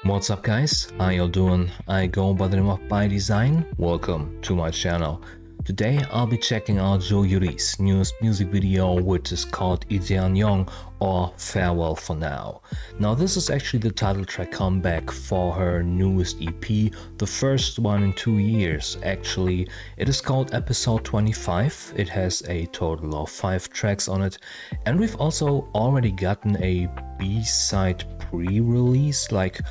What's up guys, how you doing? I go by the name of by.design. Welcome to my channel. Today I'll be checking out CHOYURI's newest music video, which is called izone or Farewell for Now. Now this is actually the title track comeback for her newest EP, the first one in 2 years actually. It is called episode 25, it has a total of 5 tracks on it, and we've also already gotten a B-side pre-release, like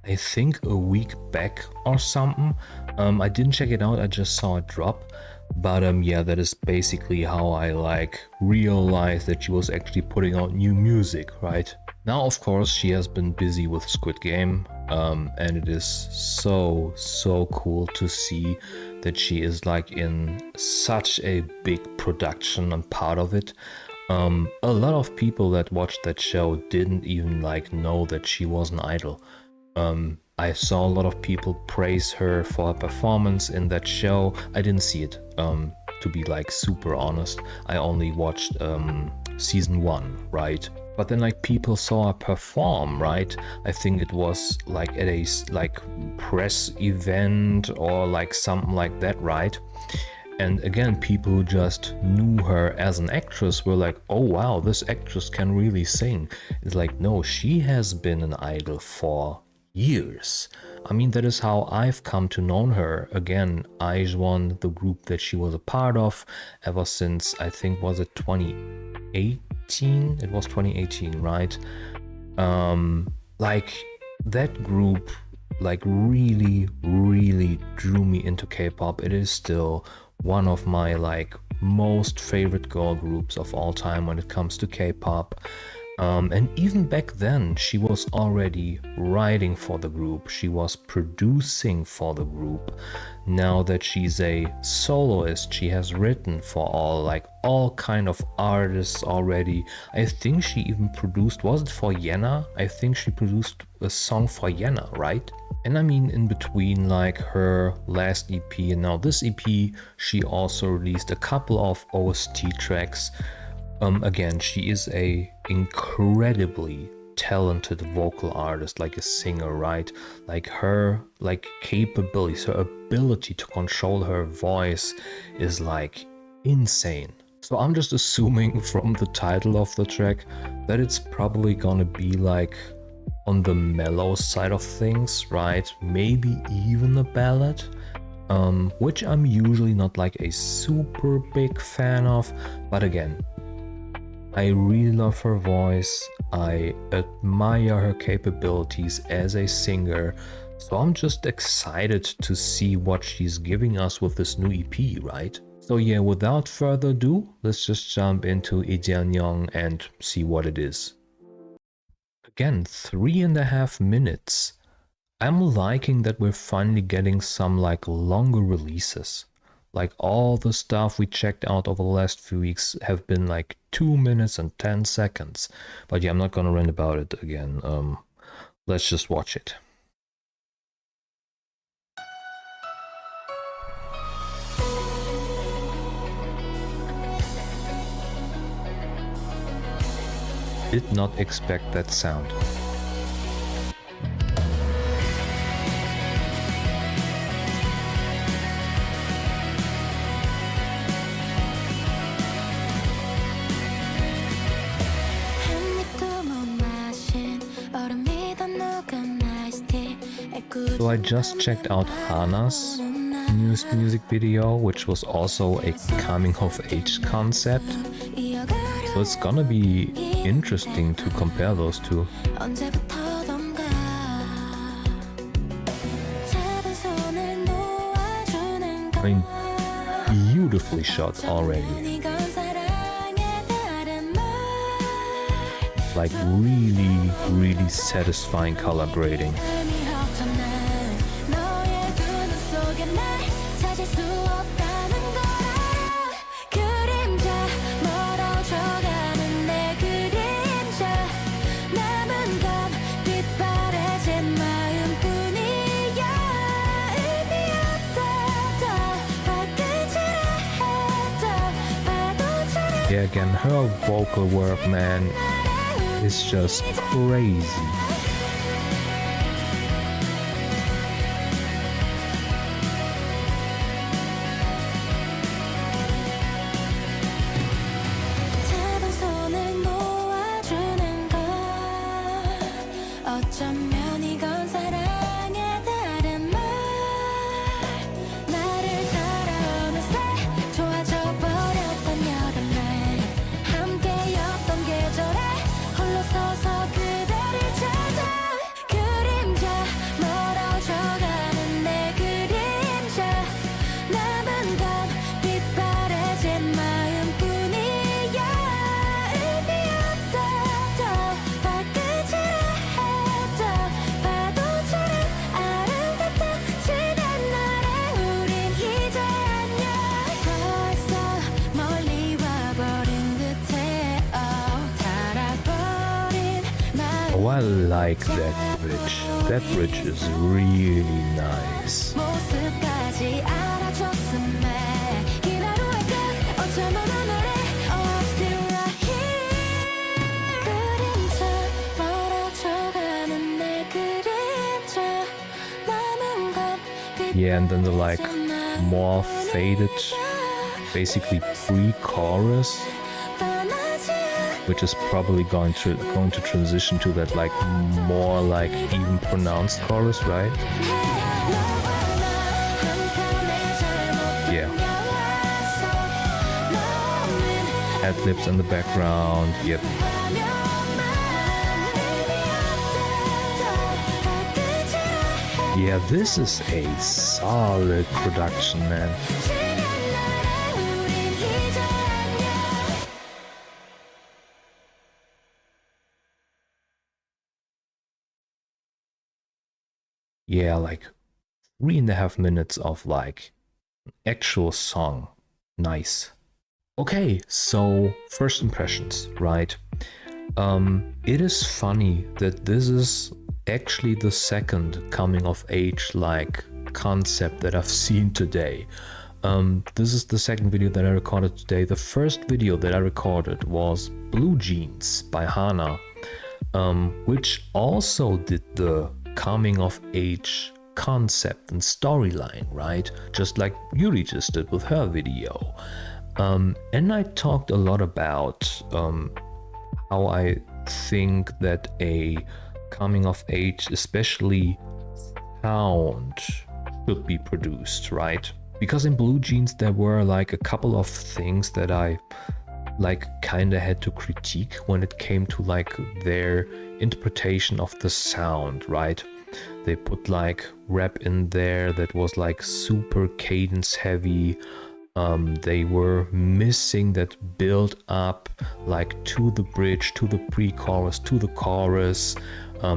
I think a week back or something. I didn't check it out, I just saw it drop. But yeah, that is basically how I realized that she was actually putting out new music, right? Now of course she has been busy with Squid Game, and it is so cool to see that she is in such a big production and part of it. A lot of people that watched that show didn't even know that she was an idol. I saw a lot of people praise her for her performance in that show. I didn't see it, to be super honest. I only watched season 1, right? But then people saw her perform, right? I think it was at a press event or something like that, right? And again, people who just knew her as an actress were like, oh wow, this actress can really sing. It's no, she has been an idol for years. I mean, that is how I've come to know her. Again, izone, the group that she was a part of ever since, I think, was it 2018? It was 2018, right? That group really drew me into K-pop. It is still one of my most favorite girl groups of all time when it comes to K-pop. And even back then, she was already writing for the group. She was producing for the group. Now that she's a soloist, she has written for all kind of artists already. I think she even produced, was it for Yena? I think she produced a song for Yena, right? And I mean, in between her last EP and now this EP, she also released a couple of OST tracks. Again, she is a incredibly talented vocal artist, a singer, right? Her capabilities, her ability to control her voice is insane. So I'm just assuming from the title of the track that it's probably gonna be on the mellow side of things, right? Maybe even a ballad. Which I'm usually not a super big fan of, but again, I really love her voice, I admire her capabilities as a singer, so I'm just excited to see what she's giving us with this new EP, right? So yeah, without further ado, let's just jump into izone and see what it is. Again, 3.5 minutes. I'm liking that we're finally getting some longer releases. All the stuff we checked out over the last few weeks have been 2 minutes and 10 seconds. But yeah, I'm not gonna rant about it again. Let's just watch it. Did not expect that sound. So I just checked out Hana's newest music video, which was also a coming of age concept. So it's gonna be interesting to compare those two. I mean, beautifully shot already. Really satisfying color grading. Yeah, again, her vocal work, man, is just crazy. 어쩌면 이건 사랑의 다른 말 나를 따라 어느새 좋아져 버렸던 여름에 함께였던 계절에 홀로 서서 그대를 찾아 그림자 멀어져가는 내 그림자 남은 건 빛바래진 마음뿐이야 의미 없다 더 발끝이라 해도 파도처럼 아름답다 지난 날에 우린 이제 안녕 벌써 멀리 와버린 듯해 달아버린 Oh, I like that bridge. That bridge is really nice. 모습까지 알아줬음에 긴 하루의 끝 어쩌면 오늘의 Oh I'm still right here 그림자 멀어져가는 내 그림자 남은 건 Yeah, and then the like more faded, basically pre-chorus, which is probably going to transition to that like more like even pronounced chorus, right? Yeah. Ad-libs in the background, yep. Yeah, this is a solid production, man. Yeah, like 3.5 minutes of like actual song. Nice. Okay, so first impressions, right? It is funny that this is actually the second coming of age like concept that I've seen today. This is the second video that I recorded today. The first video that I recorded was Blue Jeans by Hana, which also did the coming of age concept and storyline, right? Just like Yuri just did with her video. And I talked a lot about how I think that a coming of age, especially sound, should be produced, right? Because in Blue Jeans there were like a couple of things that I like kinda had to critique when it came to like their interpretation of the sound, right? They put like rap in there that was like super cadence heavy. They were missing that build up like to the bridge, to the pre-chorus, to the chorus,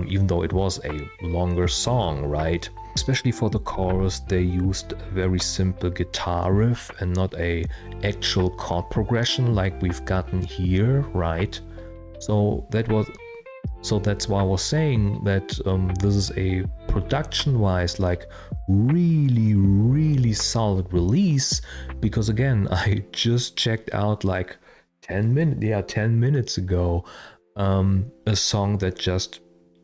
even though it was a longer song, right? Especially for the chorus, they used a very simple guitar riff and not a actual chord progression like we've gotten here, right? So that's why I was saying that this is a production-wise like really solid release, because again I just checked out like 10 minutes ago a song that just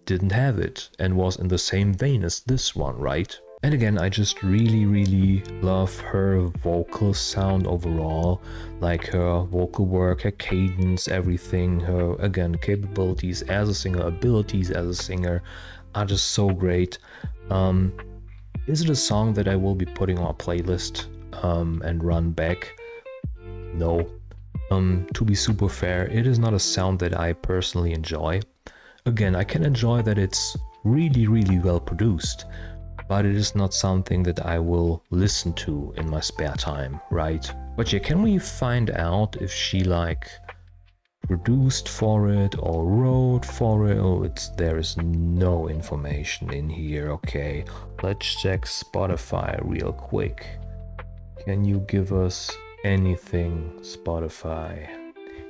didn't have it and was in the same vein as this one, right? And again, I just really love her vocal sound overall, like her vocal work, her cadence, everything, her, again, capabilities as a singer, abilities as a singer are just so great. Is it a song that I will be putting on a playlist and run back? No. To be super fair, it is not a sound that I personally enjoy. Again, I can enjoy that it's really well produced, but it is not something that I will listen to in my spare time, right? But yeah, can we find out if she like produced for it or wrote for it? Oh, there is no information in here. Okay, let's check Spotify real quick. Can you give us anything, Spotify?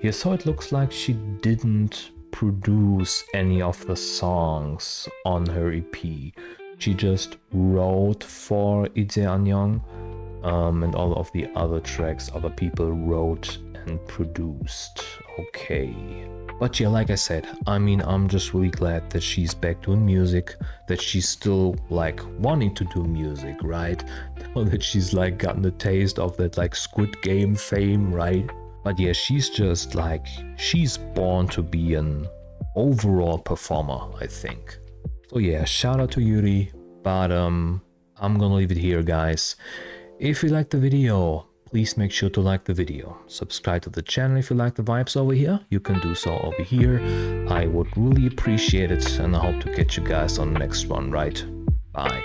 Yeah, so it looks like she didn't produce any of the songs on her EP. She just wrote for izone, and all of the other tracks other people wrote and produced. Okay. But yeah, like I said, I mean, I'm just really glad that she's back doing music, that she's still like wanting to do music, right? Now that she's like gotten a taste of that like Squid Game fame, right? But yeah, she's just like, she's born to be an overall performer, I think. So yeah, shout out to Yuri, but I'm gonna leave it here, guys. If you liked the video, please make sure to like the video. Subscribe to the channel if you like the vibes over here. You can do so over here. I would really appreciate it, and I hope to catch you guys on the next one, right? Bye.